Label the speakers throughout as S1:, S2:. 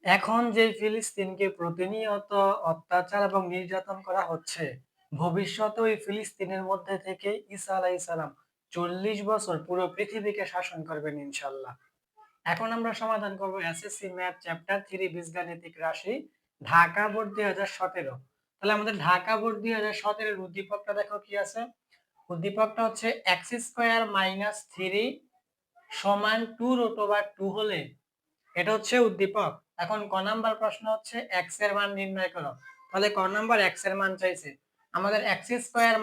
S1: এখন যে ফিলিস্তিনকে প্রতিনিয়ত অত্যাচার এবং নির্যাতন করা হচ্ছে, ভবিষ্যতে ওই ফিলিস্তিনের মধ্যে থেকে ঈসা আলাইহিস সালাম ৪০ বছর পুরো পৃথিবীকে শাসন করবেন ইনশাআল্লাহ। এখন আমরা সমাধান করব এসএসসি ম্যাথ চ্যাপ্টার 3 বীজগাণিতিক রাশি, ঢাকা বোর্ড ২০১৭। তাহলে আমাদের ঢাকা বোর্ড ২০১৭ এর উদ্দীপকটা দেখো কি আছে? উদ্দীপকটা হচ্ছে x² - 3 = 2√2 হলে এটা হচ্ছে উদ্দীপক। এখন ক নাম্বার প্রশ্ন হচ্ছে x এর মান নির্ণয় করো। তাহলে ক নাম্বার x এর মান চাইছে। আমাদের x² - 3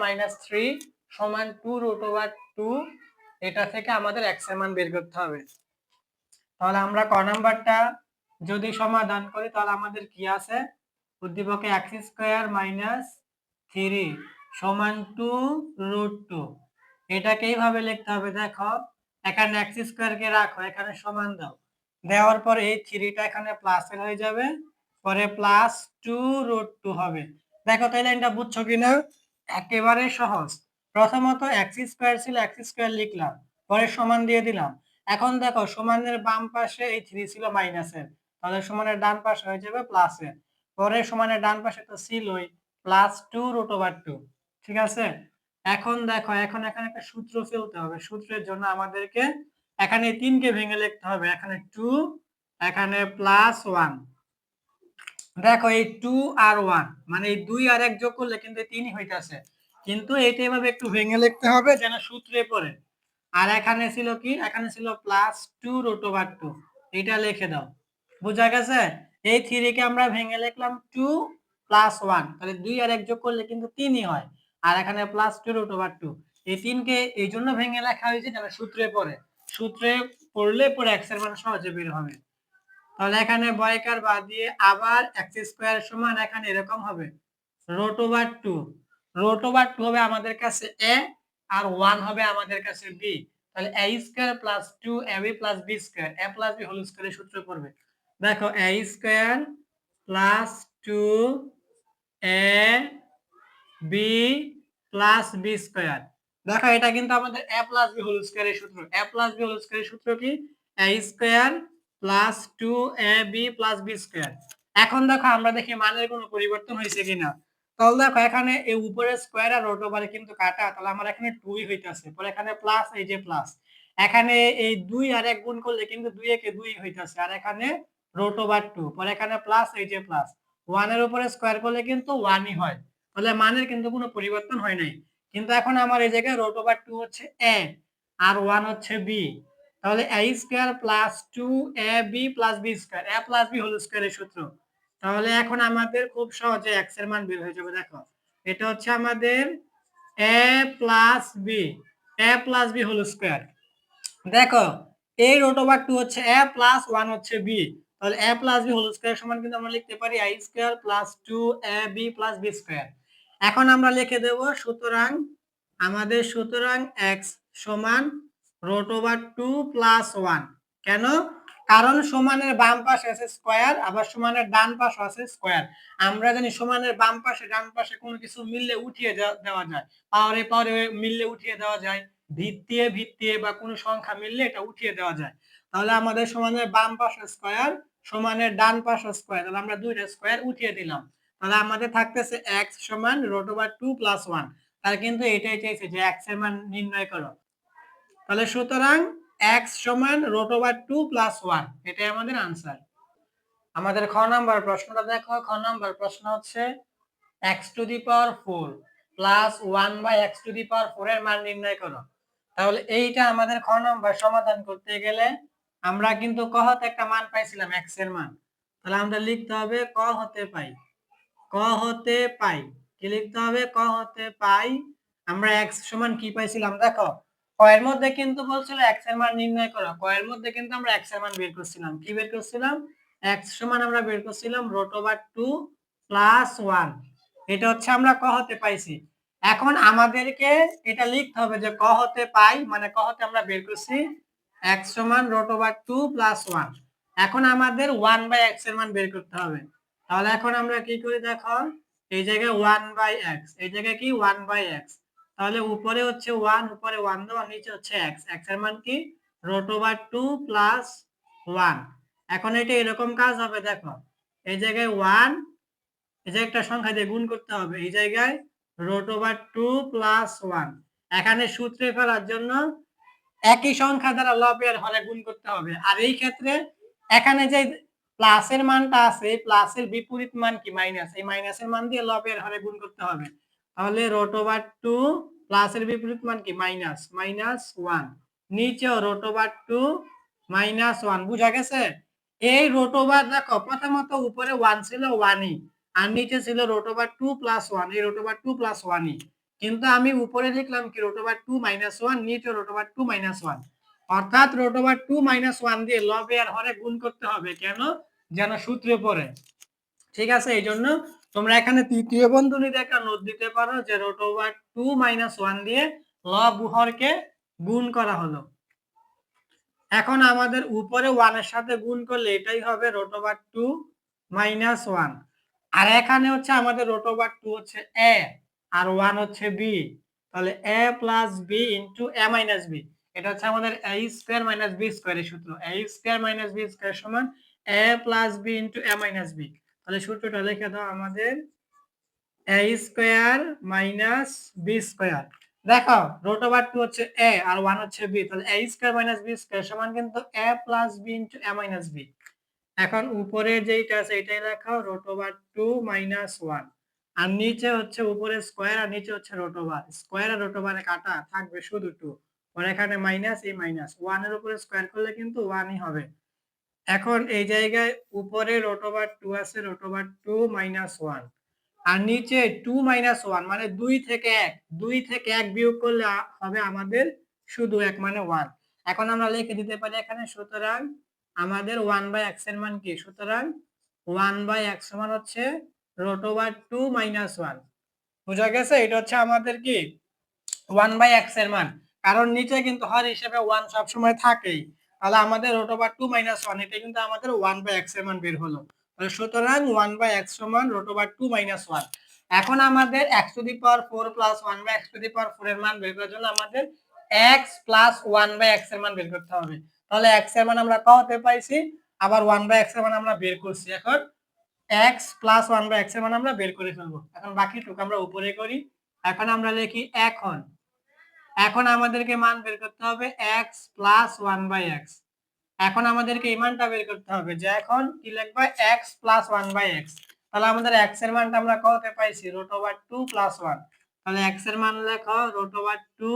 S1: = 2√2, এটা থেকে আমাদের x এর মান বের করতে হবে। তাহলে আমরা ক নাম্বারটা যদি সমাধান করি তাহলে আমাদের কি আছে? উদ্দীপকে x² - 3 = 2√2। এটাকে এইভাবে লিখতে হবে, দেখো এখানে x² কে রাখো, এখানে সমান দাও, দেওয়ার পরে এই 3টা এখানে প্লাসের হয়ে যাবে, পরে +2√2 হবে। দেখো তাই লাইনটা বুঝছো কিনা? একেবারে সহজ। প্রথমত x² ছিল, x² লিখলাম, পরে সমান দিয়ে দিলাম। এখন দেখো সমানের বাম পাশে এই 3 ছিল মাইনাসের, তাহলে সমানের ডান পাশে হয়ে যাবে প্লাসের, পরে সমানের ডান পাশে তো ছিলই +2√2। ঠিক আছে? এখন দেখো এখানে একটা সূত্র ফেলতে হবে। সূত্রের জন্য আমাদেরকে এখানে 3 কে ভেঙে লিখতে হবে, এখানে 2, এখানে +1। দেখো এই 2 আর 1 মানে এই 2 আর 1 যোগ করলে কিন্তু 3ই হইতাছে, কিন্তু এইটা এভাবে একটু ভেঙে লিখতে হবে যেন সূত্রে পড়ে। আর এখানে ছিল কি? এখানে ছিল +2√2, এটা লিখে দাও। বুঝা গেছে? এই 3 কে আমরা ভেঙে লিখলাম 2 + 1, তাহলে 2 আর 1 যোগ করলে কিন্তু 3ই হয়। আর এখানে +2√2, এই 3 কে এই জন্য ভেঙে লেখা হয়েছে যেন সূত্রে পড়ে। সূত্রে পড়লে পরে x এর মান সহজে বের হবে। তাহলে এখানে বয়কার বাদ দিয়ে আবার x² সমান এখানে এরকম হবে √2। √2 হবে আমাদের কাছে a, আর 1 হবে আমাদের কাছে b। তাহলে a² + 2ab + b², a + b whole স্কয়ারের সূত্র পড়বে। দেখো a² + 2ab + b²। দেখো এটা কিন্তু আমাদের a + b হোল স্কয়ারের সূত্র। a + b হোল স্কয়ারের সূত্র কি? a² + 2ab + b²। এখন দেখো আমরা দেখি মানের কোনো পরিবর্তন হয়েছে কিনা। তাহলে দেখো এখানে এই উপরে স্কয়ার আর √2 কিন্তু কাটা, তাহলে আমার এখানে 2ই হইতাছে, পরে এখানে প্লাস, এই যে প্লাস, এখানে এই 2 আর 1 গুণ করলে কিন্তু 2 একে 2 হইতাছে, আর এখানে √2, পরে এখানে প্লাস, এই যে প্লাস, 1 এর উপরে স্কয়ার করলে কিন্তু 1ই হয়। তাহলে মানের কিন্তু কোনো পরিবর্তন হয় নাই। কিন্তু এখন আমার এই জায়গায় √2 হচ্ছে a আর 1 হচ্ছে b। তাহলে a² + 2ab + b², a + b whole স্কয়ারের সূত্র। তাহলে এখন আমাদের খুব সহজে x এর মান বের হয়ে যাবে। দেখো এটা হচ্ছে আমাদের a + b, a + b whole square. দেখো এই √2 হচ্ছে a + 1 হচ্ছে b, তাহলে a + b হোল স্কয়ার সমান কিন্তু আমরা লিখতে পারি a² + 2ab + b²। এখন আমরা লিখে দেব সুতরাং x সমান √2 + 1। কেন? কারণ সমানের বাম পাশে আছে স্কয়ার, আবার সমানের ডান পাশে আছে স্কয়ার। আমরা জানি সমানের বাম পাশে ডান পাশে কোনো কিছু মিললে উঠিয়ে দেওয়া যায়, পাওয়ারে পাওয়ারে মিললে উঠিয়ে দেওয়া যায়, ভিত্তিতে ভিত্তিতে বা কোনো সংখ্যা মিললে এটা উঠিয়ে দেওয়া যায়। তাহলে আমাদের সমানের বাম পাশে স্কয়ার, সমানের ডান পাশে স্কয়ার, তাহলে আমরা দুইটা স্কয়ার উঠিয়ে দিলাম। তাহলে আমাদের থাকতেছে x সমান √2 + 1। তাহলে কিন্তু এটাই চাইছে যে x এর মান নির্ণয় করো। তাহলে সুতরাং x সমান √2 + 1, এটাই আমাদের आंसर। আমাদের খ নাম্বার প্রশ্নটা দেখো। খ নাম্বার প্রশ্ন হচ্ছে x⁴ + 1/x⁴ এর মান নির্ণয় করো। তাহলে এইটা আমাদের খ নাম্বার সমাধান করতে গেলে আমরা কিন্তু ক হতে একটা মান পাইছিলাম x এর মান। তাহলে আমরা লিখতে হবে ক হতে পাই, ক হতে পাই। কি লিখতে হবে? ক হতে পাই। আমরা x সমান কি পাইছিলাম? দেখো ক এর মধ্যে কিন্তু বলছিল x এর মান নির্ণয় করো, ক এর মধ্যে কিন্তু আমরা x এর মান বের করছিলাম। কি বের করছিলাম? x সমান আমরা বের করছিলাম √2 + 1। এটা হচ্ছে আমরা ক হতে পাইছি। এখন আমাদেরকে এটা লিখতে হবে যে ক হতে পাই মানে ক হতে আমরা বের করছি x সমান √2 + 1। এখন আমাদের 1/x এর মান বের করতে হবে। তাহলে এখন আমরা কি করি? দেখো এই জায়গায় 1/x, এই জায়গায় কি 1/x, তাহলে উপরে হচ্ছে 1, উপরে 1 দাও, আর নিচে হচ্ছে x। x এর মান কি? √2 + 1। এখন এটা এরকম কাজ হবে, দেখো এই জায়গায় 1, এই যে একটা সংখ্যা দিয়ে গুণ করতে হবে, এই জায়গায় √2 + 1। এখানে সূত্রে ফেলার জন্য একই সংখ্যা দ্বারা লবের হরে গুণ করতে হবে। আর এই ক্ষেত্রে এখানে যে প্লাসের মানটা আছে, এই প্লাসের বিপরীত মান কি মাইনাস, এই মাইনাসের মান দিয়ে লবের হরে গুণ করতে হবে। তাহলে √2 প্লাসের বিপরীত মান কি মাইনাস, -1, নিচেও √2 -1, বুঝা গেছে? এই √, দেখো প্রথমত উপরে 1 ছিল 1ই, আর নিচে ছিল √2 + 1, এই √2 + 1ই। কিন্তু আমি উপরে লিখলাম কি √2 - 1, নিচে √2 - 1, অর্থাৎ √2 - 1 দিয়ে লবে আর হরে গুণ করতে হবে। কেন? যেন সূত্রে পড়ে। ঠিক আছে, এই জন্য তোমরা এখানে তৃতীয় বন্ধনীতে একটা নোট দিতে পারো যে √2 - 1 দিয়ে লব হরকে গুণ করা হলো। এখন আমাদের উপরে 1 এর সাথে গুণ করলে এটাই হবে √2 - 1, আর এখানে হচ্ছে আমাদের √2 হচ্ছে a আর 1 হচ্ছে b, তাহলে a + b * a - b, এটা হচ্ছে আমাদের a² - b² এর সূত্র। a² - b² সমান a + b * a - b। তাহলে সূত্রটা লিখে দাও আমাদের a² - b²। দেখো √2 হচ্ছে a আর 1 হচ্ছে b, তাহলে a² - b² সমান কিন্তু a + b * a - b। এখন উপরে যেইটা আছে এটাই লেখাও √2 - 1, আর নিচে হচ্ছে উপরে স্কয়ার আর নিচে হচ্ছে √, স্কয়ার আর √এ কাটা থাকবে শুধু 2, আর এখানে মাইনাস, এই মাইনাস 1 এর উপরে স্কয়ার করলে কিন্তু 1ই হবে। এখন এই জায়গায় উপরে √2 আছে, √2 - 1, আর নিচে 2 - 1 মানে 2 থেকে 1, 2 থেকে 1 বিয়োগ করলে হবে আমাদের শুধু 1 মানে 1। এখন আমরা লিখে দিতে পারি এখানে, সুতরাং আমাদের 1/x এর মান কি? সুতরাং 1/x সমান হচ্ছে √2 - 1। বুঝা গেছে? এটা হচ্ছে আমাদের কি 1/x এর মান, কারণ নিচে কিন্তু হর হিসেবে 1 সবসময় থাকেই। তাহলে আমাদের √2 - 1, এটা কিন্তু আমাদের 1/x এর মান বের হলো। তাহলে সুতরাং 1/x সমান √2 - 1। এখন আমাদের x⁴ + 1/x⁴ এর মান বের করার জন্য আমাদের x + 1/x এর মান বের করতে হবে। তাহলে x এর মান আমরা কত পাইছি, আবার 1/x এর মান আমরা বের করছি। এখন x + 1/x এর মান আমরা বের করে ফেলবো। এখন বাকিটুকু আমরা উপরে করি। এখন আমরা লিখি এখন আমাদেরকে মান বের করতে হবে x + 1/x। এখন আমাদেরকে এই মানটা বের করতে হবে যে এখন কি লিখবা, x + 1/x। তাহলে আমাদের x এর মানটা আমরা কত পাইছি, √2 + 1। তাহলে x এর মান লেখো √2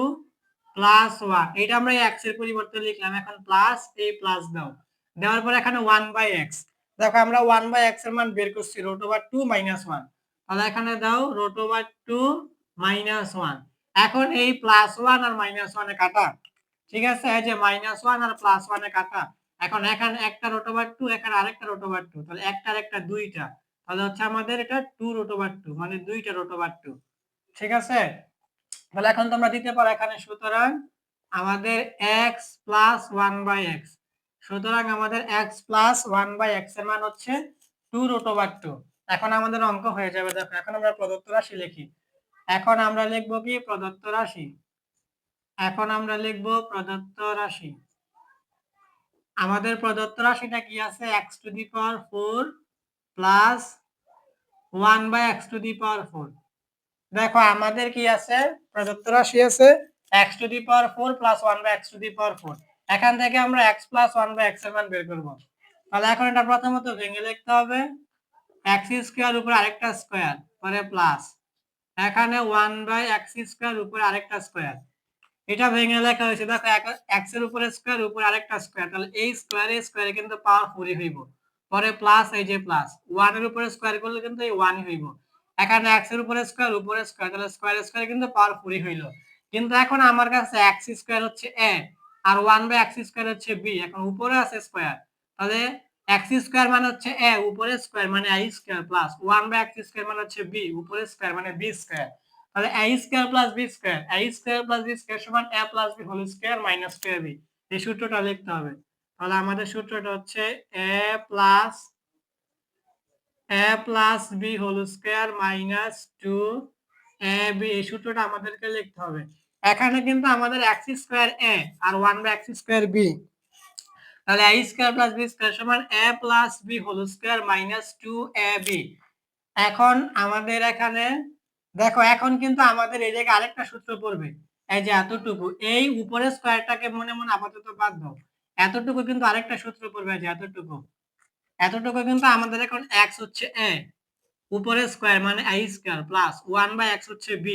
S1: + 1। এটা আমরা এই x এর পরিবর্তে লিখলাম, এখন প্লাস, এই প্লাস দাও, দেওয়ার পর এখানে 1/x। দেখো আমরা 1/x এর মান বের করছি √2 - 1। তাহলে এখানে দাও √2 - 1। এখন এই +1 আর -1 এ কাটা, ঠিক আছে, এই যে -1 আর +1 এ কাটা। এখন এখানে একটা √2, এখানে আরেকটা √2, তাহলে একটা আর একটা দুইটা, তাহলে হচ্ছে আমাদের এটা 2√2 মানে দুইটা √2। ঠিক আছে, তাহলে এখন তোমরা দিতে পারো এখানে, সুতরাং আমাদের x + 1/x, সুতরাং আমাদের x + 1/x এর মান হচ্ছে 2√2। এখন আমাদের অঙ্ক হয়ে যাবে। দেখো এখন আমরা প্রদত্ত রাশি লিখি। এখন আমরা লিখব কি প্রদত্ত রাশি, এখন আমরা লিখব প্রদত্ত রাশি। আমাদের প্রদত্ত রাশিটা কি আছে, x⁴ প্লাস 1/x⁴। দেখো আমাদের কি আছে, প্রদত্ত রাশি আছে x⁴ প্লাস 1/x⁴। এখান থেকে আমরা x + 1/x এর মান বের করব। তাহলে এখন এটা প্রথমত ভেঙে লিখতে হবে, x² উপরে আরেকটা স্কয়ার পরে প্লাস, এখানে 1/x² উপরে আরেকটা স্কয়ার, এটা ভেঙে লেখা হয়েছে। দেখো x এর উপরে স্কয়ার উপরে আরেকটা স্কয়ার, তাহলে এই স্কয়ারে স্কয়ারে কিন্তু পাওয়ার 4 হইব, পরে প্লাস, এই যে প্লাস 1 এর উপরে স্কয়ার করলে কিন্তু এই 1 হইব। এখানে x এর উপরে স্কয়ার উপরে স্কয়ার, তাহলে স্কয়ার স্কয়ারে কিন্তু পাওয়ার 4 হইল। কিন্তু এখন আমার কাছে x² হচ্ছে a আর 1/x² হচ্ছে b, এখন উপরে আছে স্কয়ার, তাহলে x² মানে হচ্ছে a উপরে স্কয়ার মানে a² প্লাস 1/x² মানে হচ্ছে b উপরে স্কয়ার মানে b²। তাহলে a² + b², a² + b² সমান a + b whole square minus 2ab। এই সূত্রটা লিখতে হবে। তাহলে আমাদের সূত্রটা হচ্ছে a + b whole square minus 2ab। এই সূত্রটা আমাদেরকে লিখতে হবে। এখানে কিন্তু আমাদের x² a আর 1/x² b, তাহলে a square plus b square সমান a plus b whole square minus 2ab। এখন আমাদের এখানে দেখো, এখন কিন্তু আমাদের এই জায়গায় আরেকটা সূত্র পড়বে। এই যে এতটুকু, এই উপরের স্কয়ারটাকে মনে মনে আপাতত বাদ দাও। এতটুকু কিন্তু আরেকটা সূত্র পড়বে, এই যে এতটুকু। এতটুকু কিন্তু আমাদের এখন x হচ্ছে a, উপরের স্কয়ার মানে a স্কয়ার প্লাস 1/x হচ্ছে b,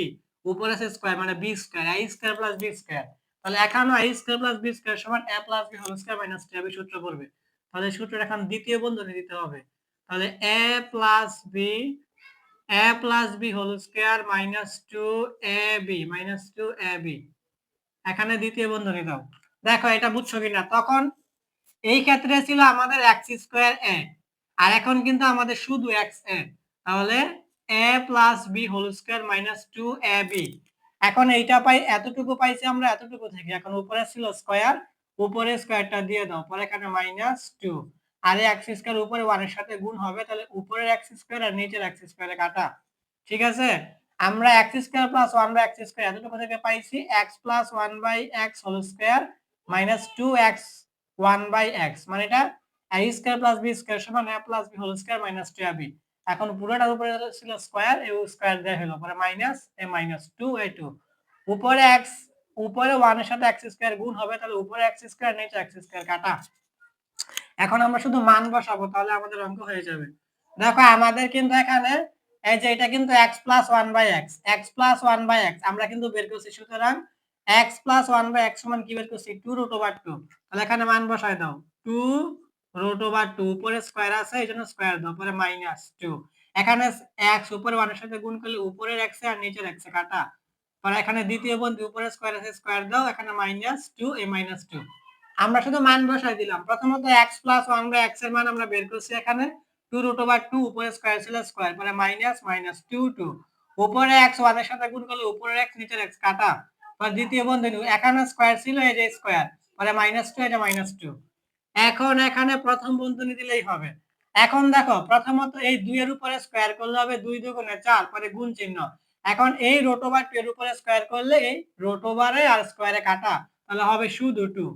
S1: উপরের স্কয়ার মানে b square, a square plus b square. তাহলে এখানে a square plus b square সমান a plus b whole square minus 2ab সূত্র পড়বে। তাহলে সূত্রটা এখন দ্বিতীয় বন্ধনী দিতে হবে। তাহলে a plus b, a plus b whole square minus 2ab এখানে দ্বিতীয় বন্ধনী দাও। দেখো এটা বুঝছো কিনা? তখন এই ক্ষেত্রে ছিল আমাদের এক্স স্কোয়ার এ, আর এখন কিন্তু আমাদের শুধু এক্স এ। তাহলে a plus b whole square minus 2ab। এখন এইটা পাই, এতটুকু পাইছি আমরা এতটুকু থেকে। এখন উপরে ছিল স্কোয়ার, উপরে স্কোয়ারটা দিয়ে দাও, পরে এখানে মাইনাস 2, আর এক্স স্কোয়ার উপরে 1 এর সাথে গুণ হবে, তাহলে উপরের এক্স স্কোয়ার আর নিচের এক্স স্কোয়ারে কাটা। ঠিক আছে, আমরা x square plus 1/x square এতটুকু থেকে পাইছি x plus 1/x whole square minus 2x 1/x, মানে এটা a square plus b square সমান a plus b whole square minus 2ab। এখন পুরোটার উপরে ছিল স্কয়ার, এই স্কয়ার দেয়া হলো, পরে মাইনাস a মাইনাস 2a2, উপরে x, উপরে 1 এর সাথে x স্কয়ার গুণ হবে, তাহলে উপরে x স্কয়ার নিচে x স্কয়ার কাটা। এখন আমরা শুধু মান বসাবো, তাহলে আমাদের অঙ্ক হয়ে যাবে। দেখো আমাদের কিন্তু এখানে এই যে এটা কিন্তু x plus 1/x, x plus 1/x আমরা কিন্তু বের করছি, সুতরাং x প্লাস 1/x সমান কি বের করছি 2√2। তাহলে এখানে মান বসায় দাও, 2√2, উপরে স্কয়ার আছে এইজন্য স্কয়ার দাও, পরে মাইনাস 2। এখানে x উপরে 1 এর সাথে গুণ করলে উপরের x আর নিচের x কাটা, পরে এখানে দ্বিতীয় বন্ধু উপরে স্কয়ার আছে স্কয়ার দাও, এখানে মাইনাস 2 a মাইনাস 2। আমরা শুধু মান বসাই দিলাম। প্রথমত x প্লাস 1/x এর মান আমরা বের করছি এখানে 2√2, উপরে স্কয়ার ছিল স্কয়ার, পরে মাইনাস মাইনাস 2 উপরে x 1 এর সাথে গুণ করলে উপরের x নিচের x কাটা, পরে দ্বিতীয় বন্ধনী এখানে স্কয়ার ছিল, এই যে স্কয়ার, পরে মাইনাস 2, এটা মাইনাস 2। এখন এখানে প্রথম বন্ধনী দিলেই হবে। এখন দেখো প্রথমত এই 2 এর উপরে স্কয়ার করলে হবে 2 দুগুণে 4, পরে গুণ চিহ্ন। এখন এই √2 এর উপরে স্কয়ার করলে এই √2 আর স্কয়ারে কাটা, তাহলে হবে শুধু 2,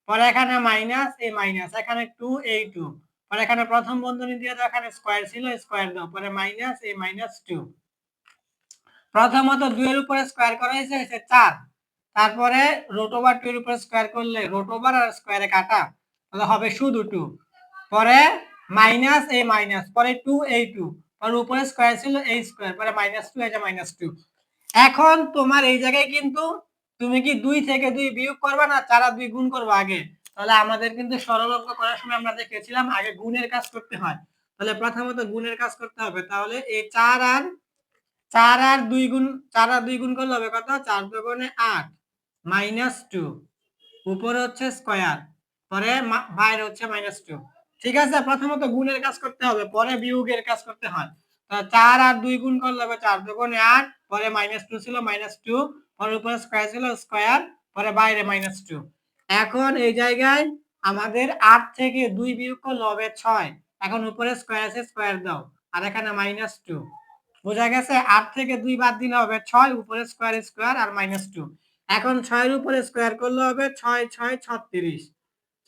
S1: পরে এখানে মাইনাস এই মাইনাস, এখানে 2 এই 2, পরে এখানে প্রথম বন্ধনী দিয়ে দাও, এখানে স্কয়ার ছিল স্কয়ার দাও, পরে মাইনাস এই মাইনাস 2। প্রথমত 2 এর উপরে স্কয়ার করা হয়েছে 4, তারপরে √2 এর উপরে স্কয়ার করলে √2 আর স্কয়ারে কাটা, তাহলে হবে শুধু 2, পরে মাইনাস এই মাইনাস, পরে 2 এই 2, পরে উপরে স্কয়ার ছিল এই স্কয়ার, পরে মাইনাস 2, এটা মাইনাস 2। এখন তোমার এই জায়গায় কিন্তু তুমি কি 2 থেকে 2 বিয়োগ করবা না 4 আর 2 গুণ করবা আগে? তাহলে আমাদের কিন্তু সরল অঙ্ক করার সময় আমরা দেখেছিলাম আগে গুণের কাজ করতে হয়। তাহলে প্রথমত গুণের কাজ করতে হবে। তাহলে এই 4 আর 2 গুণ, 4 আর 2 গুণ করলে হবে কত? 4 দুগুণে 8 মাইনাস 2, উপরে হচ্ছে স্কয়ার, পরে বাইরে হচ্ছে মাইনাস 2। ঠিক আছে, প্রথমত গুণের কাজ করতে হবে, পরে বিয়োগের কাজ করতে হয়। 4 আর 2 গুণ করলে হবে 4 দুগুণে 8, পরে মাইনাস 2 ছিল মাইনাস 2, পরে উপরে স্কয়ার ছিল স্কয়ার, পরে বাইরে মাইনাস 2। এখন এই জায়গায় আমাদের 8 থেকে 2 বিয়োগ করলে হবে 6, এখন উপরে স্কয়ার আছে স্কয়ার দাও, আর এখানে মাইনাস 2। বোঝা গেছে? 8 থেকে 2 বাদ দিলে হবে 6, উপরে স্কয়ার স্কয়ার আর মাইনাস 2। এখন 6 এর উপরে স্কয়ার করলে হবে 6 6 36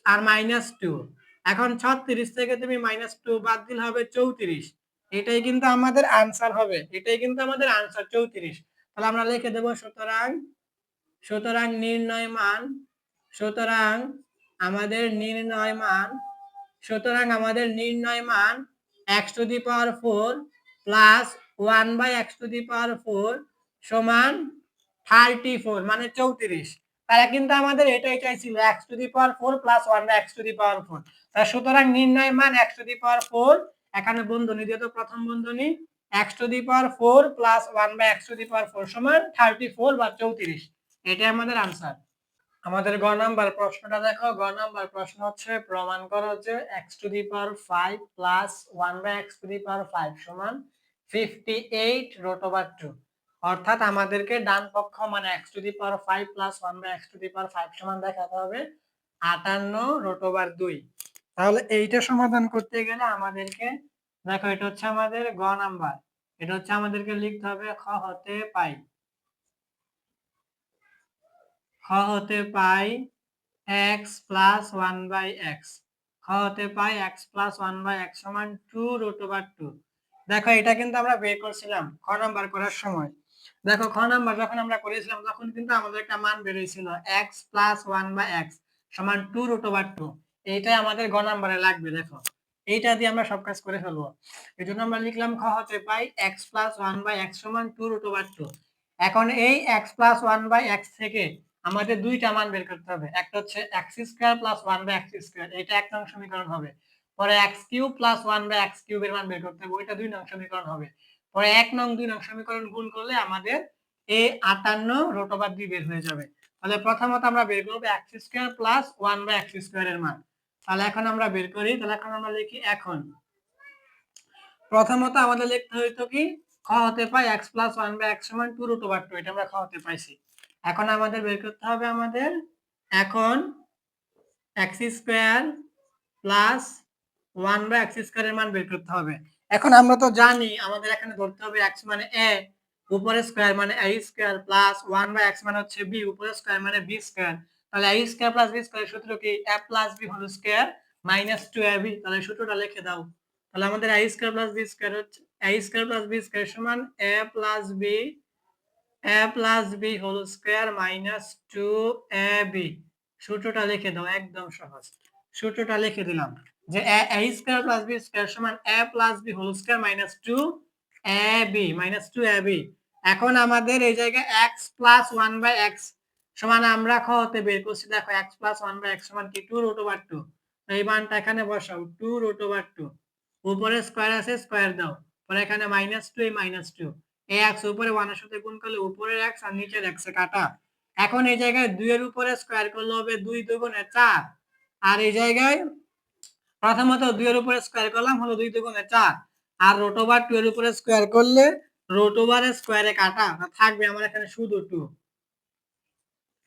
S1: আর মাইনাস 2। এখন 36 থেকে তুমি মাইনাস 2 বাদ দিলে হবে 34। এটাই কিন্তু আমাদের আনসার হবে, এটাই কিন্তু আমাদের আনসার 34। তাহলে আমরা লিখে দেব, সুতরাং সুতরাং নির্ণয় মান, সুতরাং আমাদের নির্ণয় মান, সুতরাং আমাদের নির্ণয় মান x to the power 4 plus 1/x⁴ সমান 34, মানে 34। তারা কিন্তু আমাদের এটাই চাইছিল, x to the power 4 plus 1/x⁴। তার সুতরাং নির্ণয় মান x⁴, এখানে বন্ধনী দিয়ে তো প্রথম বন্ধনী x⁴ প্লাস 1/x⁴ সমান 34 বা 34। এটাই আমাদের আনসার। আমাদের গ নাম্বার প্রশ্নটা দেখো। গ নাম্বার প্রশ্ন হচ্ছে প্রমাণ করো যে x⁵ প্লাস 1/x⁵ সমান 58√2। অর্থাৎ আমাদেরকে ডান পক্ষ মানে x⁵ প্লাস 1/x⁵ সমান দেখাতে হবে 58√2। তাহলে এইটা সমাধান করতে গেলে আমাদেরকে দেখো, এটা হচ্ছে আমাদের গ নাম্বার, এটা হচ্ছে আমাদেরকে লিখতে হবে খ হতে পাই, খ হতে পাই x প্লাস 1/x। খ হতে পাই x প্লাস 1/x সমান 2√2। দেখো এটা কিন্তু আমরা বের করছিলাম খ নাম্বার করার সময়। দেখো খ নাম্বার যখন আমরা করেছিলাম তখন কিন্তু আমাদের একটা মান বের হয়েছিল x প্লাস 1/x সমান 2√2। এইটাই আমাদের গ নাম্বারে লাগবে। দেখো এইটা দিয়ে আমরা সব কাজ করে ফেলবো। এই জন্য আমরা লিখলাম খ হতে পাই x প্লাস 1/x সমান 2√2। এখন এই x প্লাস 1/x থেকে আমাদের দুইটা মান বের করতে হবে। একটা হচ্ছে x square plus 1/x square, এটা এক নং সমীকরণ হবে। পরে x কিউব প্লাস 1/x কিউবের মান বের করতে হবে, ওইটা দুই নং সমীকরণ হবে। পরে 1 নং 2 নং সমীকরণ গুণ করলে আমাদের এই 58√2 বের হয়ে যাবে। তাহলে প্রথমত আমরা বের করব x স্কয়ার প্লাস 1/x স্কয়ারের মান। তাহলে এখন আমরা বের করি। তাহলে এখন আমরা লিখি এখন প্রথমত আমাদের লিখতে হইতো কি খ হতে পাই x প্লাস 1/x সমান 2√2, এটা আমরা খ হতে পাইছি। এখন আমাদের বের করতে হবে আমাদের এখন x স্কয়ার প্লাস 1/x স্কয়ারের মান বের করতে হবে। এখন আমরা তো জানি আমাদের এখানে ধরতে হবে x মানে a, উপরে স্কয়ার মানে a স্কয়ার প্লাস 1/x মানে হচ্ছে b, উপরে স্কয়ার মানে b স্কয়ার। তাহলে a square plus b square সূত্র কি a plus b whole square minus 2ab। তাহলে সূত্রটা লিখে দাও। তাহলে আমাদের a square plus b square হচ্ছে a square plus b square সমান a plus b whole square minus 2ab। সূত্রটা লিখে দাও, একদম সহজ। সূত্রটা লিখে দিলাম যে a square plus b square সমান a plus b whole square minus 2ab। এখন আমাদের এই জায়গায় x প্লাস 1/x সমান আমরা খ হতে বের করছি। দেখো x প্লাস 1/x সমান কি 2√2। এই মানটা এখানে বসাও 2√2। উপরে স্কয়ার আছে স্কয়ার দাও, পরে এখানে -2 এই -2 এই x উপরে 1 এর সাথে গুণ করলে উপরের x আর নিচের x এ কাটা। এখন এই জায়গায় 2 এর উপরে স্কয়ার করলে হবে 2 2 গুণে 4। আর এই জায়গায় প্রথমত 2 এর উপরে স্কয়ার করলাম হলো 2 2 গুণে 4। আর √2 এর উপরে স্কয়ার করলে √2 এর স্কয়ারে কাটা থাকবে আমার এখানে শুধু 2।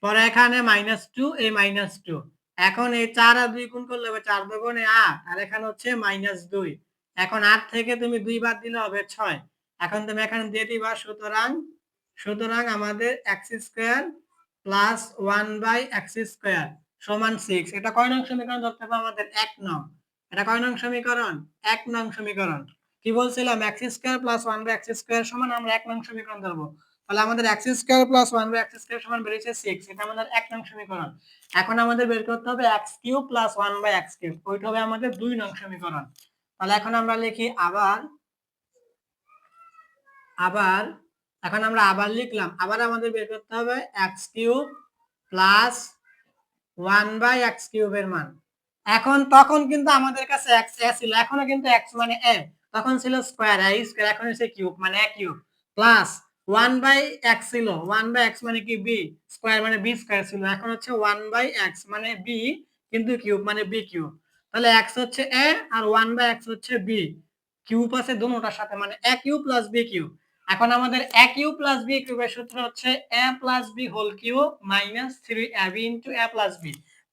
S1: পরে এখানে -2 এই -2। এখন এই 4 আর 2 গুণ করলে হবে 4 2 গুণে 8 আর এখানে হচ্ছে -2। এখন 8 থেকে তুমি 2 বাদ দিলে হবে 6। এখন তুমি এখানে দিয়ে দিবা সুতরাং আমাদের x square plus 1/x square সমান 6। এটা কয় নং সমীকরণ ধরতে হবে আমাদের 1 নং। এটা কয় নং সমীকরণ 1 নং সমীকরণ। কি বলছিলাম x square plus 1/x square সমান আমরা 1 নং সমীকরণ ধরব। তাহলে আমাদের x square plus 1/x square সমান বেরিয়েছে 6, এটা আমাদের 1 নং সমীকরণ। এখন আমাদের বের করতে হবে x cube plus 1/x cube, ওইটা হবে আমাদের 2 নং সমীকরণ। তাহলে এখন আমরা লিখি আবার এখন আমরা আবার লিখলাম আবার আমাদের বের করতে হবে x কিউব প্লাস 1/x কিউবের মান। এখন তখন কিন্তু আমাদের কাছে x a ছিল, এখনো কিন্তু x মানে a, তখন ছিল স্কয়ার a স্কয়ার, এখন হচ্ছে কিউব মানে a কিউব প্লাস 1/x ছিল 1/x মানে কি b স্কয়ার মানে b স্কয়ার ছিল, এখন হচ্ছে 1/x মানে b কিন্তু কিউব মানে b কিউব। তাহলে x হচ্ছে a আর 1/x হচ্ছে b, কিউব আছে দুটোটার সাথে মানে a cube plus b cube. এখন আমাদের a কিউব প্লাস b কিউবের সূত্র হচ্ছে a plus b whole cube minus 3ab into a plus b।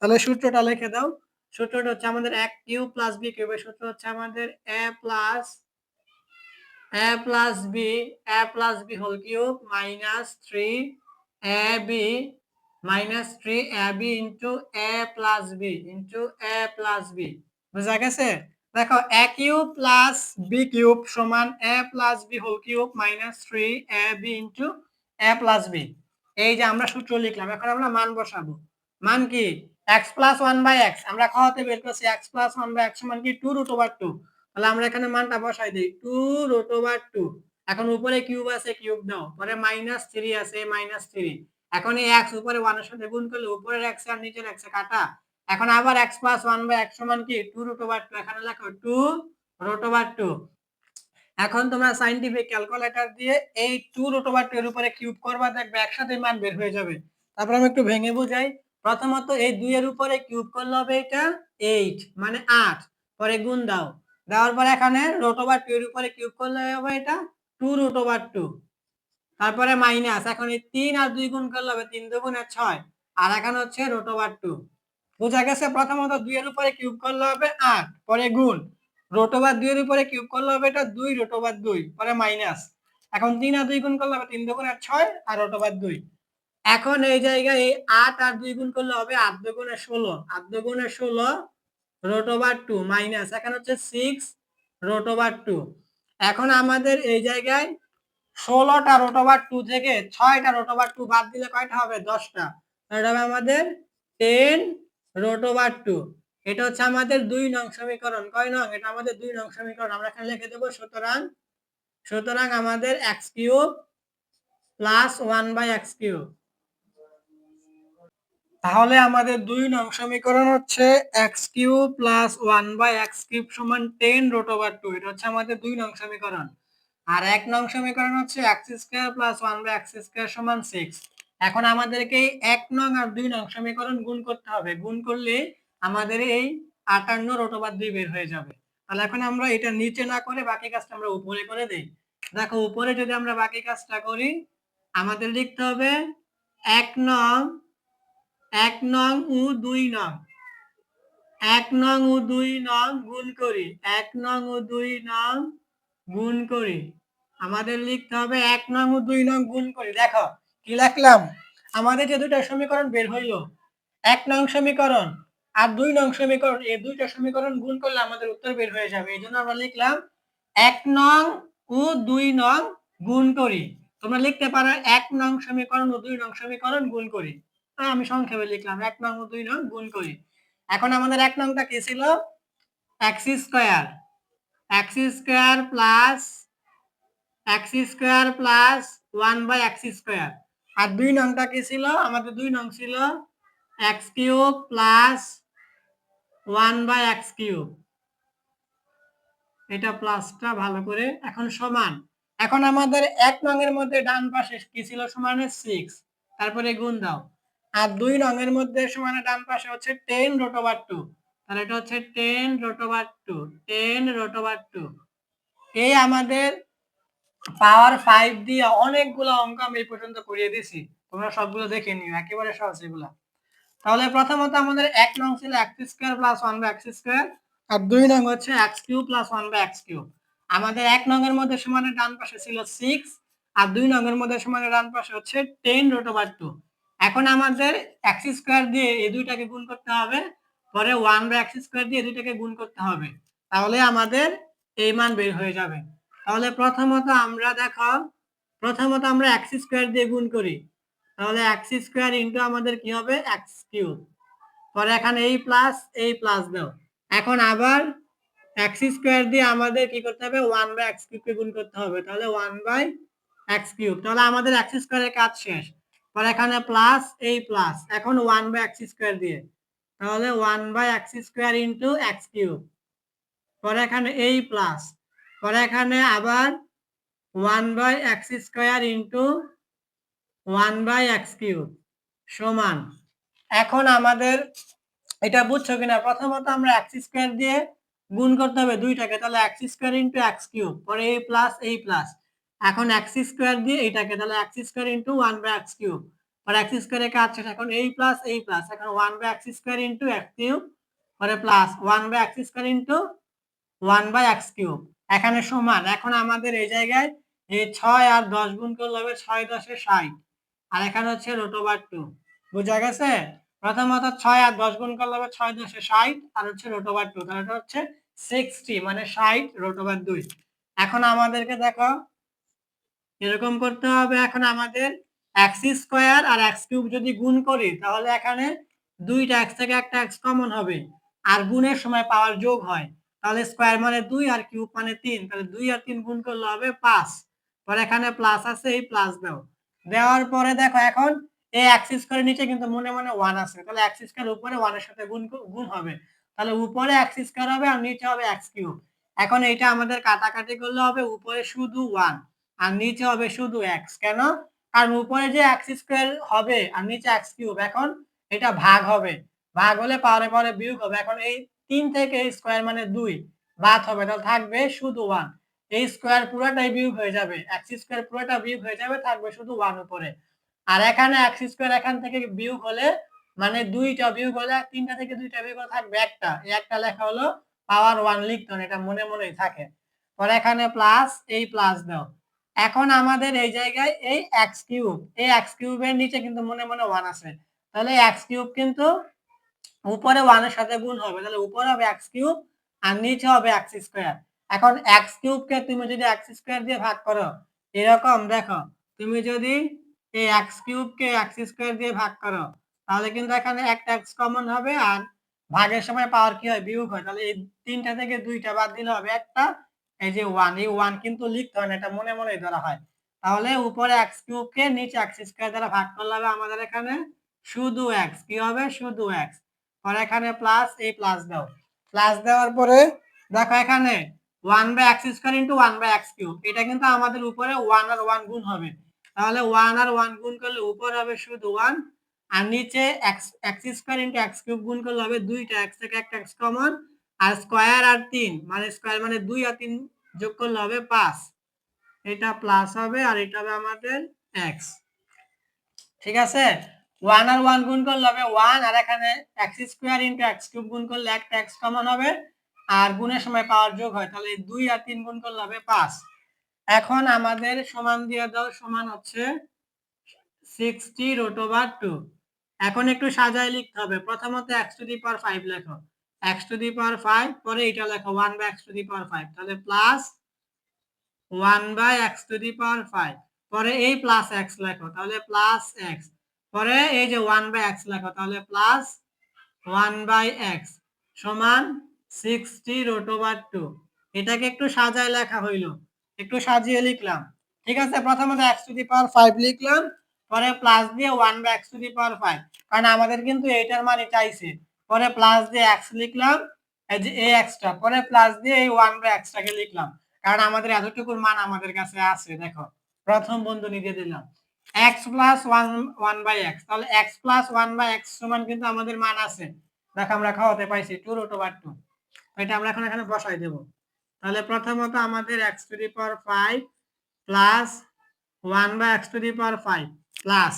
S1: তাহলে সূত্রটা লিখে দাও। সূত্রটা হচ্ছে আমাদের a কিউব প্লাস b কিউবের সূত্র হচ্ছে আমাদের a plus b whole cube minus 3ab into a plus b। বুঝা গেছে? দেখো a cube plus b cube সমান a plus b whole cube minus 3ab into a plus b। এই যে আমরা সূত্র লিখলাম, এখন আমরা মান বসাবো। মান কি x প্লাস 1/x, আমরা খাওয়াতে বের করছি x প্লাস 1/x সমান কি 2√2। তাহলে আমরা এখানে মানটা বসাই দেই 2√2। এখন উপরে কিউব আছে কিউব দাও, পরে -3 আছে -3। এখন এই x উপরে 1 এর সাথে গুণ করলে উপরের x আর নিচের x এ কাটা। এখন আবার x প্লাস 1/x সমান কি 2√2, এখানে লেখো 2√2। এখন তোমরা সায়েন্টিফিক ক্যালকুলেটর দিয়ে এই 2√2 এর উপরে কিউব করবা, দেখবে একসাথে মান বের হয়ে যাবে। তারপর আমি একটু ভেঙে বুঝাই। প্রথমত এই 2 এর উপরে কিউব করলে হবে এটা 8 মানে 8, পরে গুণ দাও, দেওয়ার পরে এখানে √2 এর উপরে কিউব করলে হবে এটা 2√2, তারপরে মাইনাস, এখন এই 3 আর 2 গুণ করলে হবে 3 2 গুণে 6 আর এখানে হচ্ছে √2। বুঝা গেছে? প্রথমত 2 এর উপরে কিউব করলে হবে 8, পরে গুণ, √2 এর উপরে কিউব করলে হবে এটা 2√2, পরে মাইনাস, এখন 3 আর 2 গুণ করলে হবে 3 2 গুণে 6 আর √2। এখন এই জায়গায় এই 8 আর 2 গুণ করলে হবে 8 2 গুণে 16, 8 2 গুণে 16 রুট ওভার 2 মাইনাস এখানে হচ্ছে 6 রুট ওভার 2। এখন আমাদের এই জায়গায় 16টা রুট ওভার 2 থেকে 6টা রুট ওভার 2 বাদ দিলে কয়টা হবে? 10টা। এটা হবে আমাদের 10 রুট ওভার 2। এটা হচ্ছে আমাদের 2 নং সমীকরণ। কয় নং? এটা আমাদের 2 নং সমীকরণ। আমরা এখানে লিখে দেব সুতরাং আমাদের x cube plus 1/x cube. তাহলে আমাদের 2 নং সমীকরণ হচ্ছে x cube plus 1/x cube সমান 10 রুট ওভার 2। এটা হচ্ছে আমাদের 2 নং সমীকরণ। আর 1 নং সমীকরণ হচ্ছে x square plus 1/x square সমান 6। এখন আমাদেরকে এই 1 নং আর 2 নং সমীকরণ গুণ করতে হবে। গুণ করলে আমাদের এই 58 রুট ওভার 2 বের হয়ে যাবে। তাহলে এখন আমরা এটা নিচে না করে বাকি কাজটা আমরা উপরে করে দেই। দেখো উপরে যদি আমরা বাকি কাজটা করি আমাদের লিখতে হবে 1 নং 1 নং ও 2 নং 1 নং ও 2 নং গুণ করি 1 নং ও 2 নং গুণ করি আমাদের লিখতে হবে 1 নং ও 2 নং গুণ করি। দেখো কি লিখলাম আমাদের যে দুইটা সমীকরণ বের হইলো 1 নং সমীকরণ আর 2 নং সমীকরণ এই দুইটা সমীকরণ গুণ করলে আমাদের উত্তর বের হয়ে যাবে। এইজন্য আমরা লিখলাম 1 নং ও 2 নং গুণ করি। তোমরা লিখতে পারো 1 নং সমীকরণ ও 2 নং সমীকরণ গুণ করি। আমি সংক্ষেপে লিখলাম 1 নং ও 2 নং গুণ করি। এখন আমাদের 1 নংটা কি ছিল? x square plus x square plus 1/x square. আর 2 নংটা কি ছিল? আমাদের 2 নং ছিল x cube plus 1/x cube. এটা প্লাসটা ভালো করে এখন সমান। এখন আমাদের 1 নং এর মধ্যে ডান পাশে কি ছিল? সমানে 6। তারপরে গুণ দাও। আর 2 নং এর মধ্যে সমানে ডান পাশে হচ্ছে 10 রুট ওভার 2। তাহলে এটা হচ্ছে 10 রুট ওভার 2 10 রুট ওভার 2। এই আমাদের পাওয়ার 5 দিয়ে অনেকগুলো অঙ্ক আমি এই পর্যন্ত করিয়ে দিয়েছি। তোমরা সবগুলো দেখে নিও, একেবারে সহজ এগুলা। তাহলে প্রথমত আমাদের 1 নং ছিল x square plus 1/x square আর 2 নং হচ্ছে x cube plus 1/x cube. আমাদের 1 নং এর মধ্যে সমানের ডান পাশে ছিল 6 আর 2 নং এর মধ্যে সমানের ডান পাশে হচ্ছে 10 রুট ওভার 2। এখন আমাদের x স্কয়ার দিয়ে এই দুইটাকে গুণ করতে হবে, পরে 1/x স্কয়ার দিয়ে এই দুইটাকে গুণ করতে হবে। তাহলে আমাদের এই মান বের হয়ে যাবে। তাহলে প্রথমত আমরা x স্কয়ার দিয়ে গুণ করি। তাহলে x স্কয়ার ইনটু আমাদের কি হবে? x cube. পরে এখানে এই প্লাস দাও। এখন আবার x স্কয়ার দিয়ে আমাদের কি করতে হবে? 1/x কিউব কে গুণ করতে হবে। তাহলে 1/x কিউব। তাহলে আমাদের x স্কয়ারের কাজ শেষ। পরে এখানে প্লাস এখন 1/x স্কয়ার দিয়ে। তাহলে 1/x square into x cube. পরে এখানে এই প্লাস। পরে এখানে আবার 1/x square into 1/x cube সমান। এখন আমাদের এটা বুঝছো কিনা? প্রথমত আমরা x স্কয়ার দিয়ে গুণ করতে হবে দুইটাকে, তাহলে x square into x cube, পরে এই প্লাস। এখন x স্কয়ার দিয়ে এটাকে, তাহলে x square into 1/x cube, পরে x স্কয়ারের কাজ শেষ। এখন এই প্লাস এখন 1/x square into x cube, পরে plus 1/x square into 1/x cube. এখানে সমান। এখন আমাদের এই জায়গায় এই 6 আর 10 গুণ করলে হবে 6 10 এ 60 আর এখানে হচ্ছে রুট ওভার 2। বুঝা গেছে? প্রথমত 6 আর 10 গুণ করলে হবে 6 10 এ 60 আর হচ্ছে রুট ওভার 2। তাহলে এটা হচ্ছে 60 মানে 60 রুট ওভার 2। এখন আমাদেরকে দেখো এরকম করতে হবে। এখন আমাদের x স্কয়ার আর x কিউব যদি গুণ করি তাহলে এখানে দুইটা x থেকে একটা x কমন হবে আর গুণের সময় পাওয়ার যোগ হয়। তাহলে স্কয়ার মানে 2 আর কিউব মানে 3। তাহলে 2 আর 3 গুণ করলে হবে 5। পরে এখানে প্লাস আছে, এই প্লাস দাও। দেওয়ার পরে দেখো এখন এই x স্কয়ারের নিচে কিন্তু মনে মনে 1 আছে। তাহলে x স্কয়ার উপরে 1 এর সাথে গুণ হবে। তাহলে উপরে x স্কয়ার হবে আর নিচে হবে x কিউব। এখন এইটা আমাদের কাটাকাটি করলে হবে উপরে শুধু 1 আর নিচে হবে শুধু x। কেন? কারণ উপরে যে x স্কয়ার হবে আর নিচে x কিউব, এখন এটা ভাগ হবে। ভাগ হলে পাওয়ারে বিয়োগ হবে। এখন এই 3 থেকে স্কয়ার মানে 2 বাদ হবে, তাহলে থাকবে শুধু 1। এই স্কয়ার পুরোটাই বিয়োগ হয়ে যাবে, x স্কয়ার পুরোটা বিয়োগ হয়ে যাবে, থাকবে শুধু 1 উপরে। আর এখানে x স্কয়ার এখান থেকে বিয়োগ হলে মানে 2টা বিয়োগ হলে 3টা থেকে 2টা বিয়োগ হলে থাকবে একটা। এই একটা লেখা হলো পাওয়ার 1 লিখতে হবে, এটা মনে মনেই থাকে। পরে এখানে প্লাস, এই প্লাস দাও। এখন আমাদের এই জায়গায় এই x কিউবের নিচে কিন্তু মনে মনে 1 আছে। তাহলে x কিউব কিন্তু উপরে 1 এর সাথে গুণ হবে, তাহলে উপরে হবে x কিউব আর নিচে হবে x স্কয়ার। এখন x কিউব কে তুমি যদি x স্কয়ার দিয়ে ভাগ করো, এরকম দেখো, তুমি যদি এই x কিউব কে x স্কয়ার দিয়ে ভাগ করো, তাহলে কিন্তু এখানে একটা x কমন হবে আর ভাগের সময় পাওয়ার কি হয়, বিয়োগ হয়। তাহলে এই তিনটা থেকে দুইটা বাদ দিলে হবে একটা, এই যে 1, এই 1 কিন্তু লিখতে হয় না, এটা মনে মনেই ধরা হয়। তাহলে উপরে x কিউব কে নিচে x স্কয়ার দ্বারা ভাগ করলে হবে আমাদের এখানে শুধু x, কি হবে, শুধু x। পরে এখানে প্লাস, এই প্লাস দাও, প্লাস দেওয়ার পরে দেখো এখানে 1/x² * 1/x³, এটা কিন্তু আমাদের উপরে 1 আর 1 গুণ হবে, তাহলে 1 আর 1 গুণ করলে উপরে হবে শুধু 1 আর নিচে x² * x³ গুণ করলে হবে দুইটা x থেকে একটা x কমন আর স্কয়ার আর 3 মানে স্কয়ার মানে 2 আর 3 যোগ করলে হবে 5, এটা প্লাস হবে আর এটা হবে আমাদের x। ঠিক আছে, 1 আর 1 গুণ করলে হবে 1 আর এখানে x² * x³ গুণ করলে একটা x কমন হবে আর গুণের সময় পাওয়ার যোগ হয়, তাহলে 2 আর 3 গুণ করলে হবে 5। এখন আমাদের সমান দিয়ে দাও, সমান হচ্ছে 60√2। এখন একটু সাজায় লিখতে হবে, প্রথমত x⁵ লেখো, x⁵, পরে এটা লেখো 1/x⁵, তাহলে প্লাস 1/x⁵, পরে এই প্লাস x লেখো, তাহলে প্লাস x, পরে এই যে 1/x লেখো, তাহলে প্লাস 1/x সমান 60√2। এটাকে একটু সাজায় লেখা হইলো, একটু সাজিয়ে লিখলাম। ঠিক আছে, প্রথমত x⁵ লিখলাম, পরে প্লাস দিয়ে 1/x⁵, কারণ আমাদের কিন্তু এইটার মানে চাইছে। পরে প্লাস দিয়ে x লিখলাম, এই যে এই x টা, পরে প্লাস দিয়ে এই 1/x টাকে লিখলাম, কারণ আমাদের এতটুকুর মান আমাদের কাছে আছে। দেখো প্রথম বন্ধনী দিয়ে দিলাম x + 1/x, তাহলে x + 1/x সমান কিন্তু আমাদের মান আছে, দেখো আমরা খাওয়াতে পাইছি 2√2, এটা আমরা এখন এখানে বসাই দেব। তাহলে প্রথমত আমাদের x⁵ প্লাস 1/x⁵ প্লাস,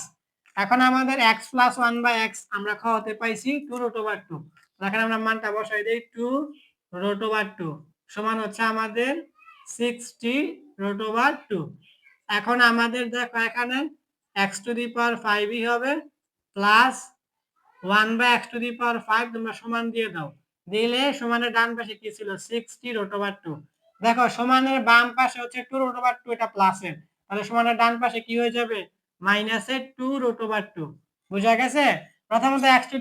S1: এখন আমাদের x + 1/x আমরা খাওয়াতে পাইছি 2√2, এখানে আমরা মানটা বসাই দেই 2√2 সমান হচ্ছে আমাদের 60√2। এখন আমাদের দেখো এখানে x⁵ হবে প্লাস 1/x⁵, তোমরা সমান দিয়ে দাও, দিলে সমানের ডান পাশে কি ছিল, 60√2। দেখো সমানের বাম পাশে হচ্ছে 2√2, এটা প্লাসের, তাহলে সমানের ডান পাশে কি হয়ে যাবে, মাইনাসের 2√2। বুঝা গেছে, প্রথমত x⁵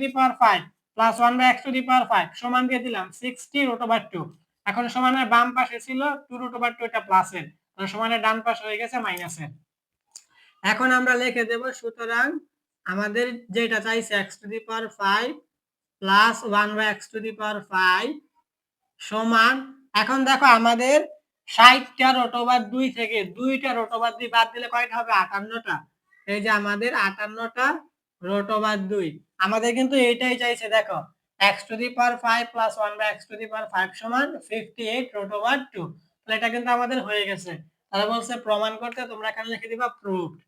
S1: প্লাস 1/x⁵ সমান দিয়ে দিলাম 60√2, এখন সমানের বাম পাশে ছিল 2√2, এটা প্লাসের, তাহলে সমানের ডান পাশে হয়ে গেছে মাইনাসের। এখন আমরা লিখে দেব, সুতরাং আমাদের যেটা চাইছে x⁵ প্লাস 1/x⁵ সমান, এখন দেখো আমাদের 60√2 থেকে 2টা√2 বাদ দিলে কয়টা হবে, 58টা। এই যে আমাদের 58টা√2, আমাদের কিন্তু এইটাই চাইছে। দেখো x⁵ প্লাস 1/x⁵ সমান 58√2, তাহলে এটা কিন্তু আমাদের হয়ে গেছে। তাহলে বলছে প্রমাণ করতে, তোমরা এখানে লিখে দিবা প্রুফড,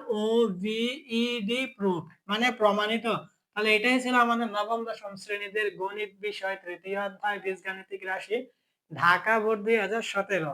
S1: PROVED, প্রুফ মানে প্রমাণিত। তাহলে এটাই ছিল আমাদের নবম দশম শ্রেণীদের গণিত বিষয় তৃতীয় অধ্যায় বীজগাণিতিক রাশি, ঢাকা বোর্ড 2017।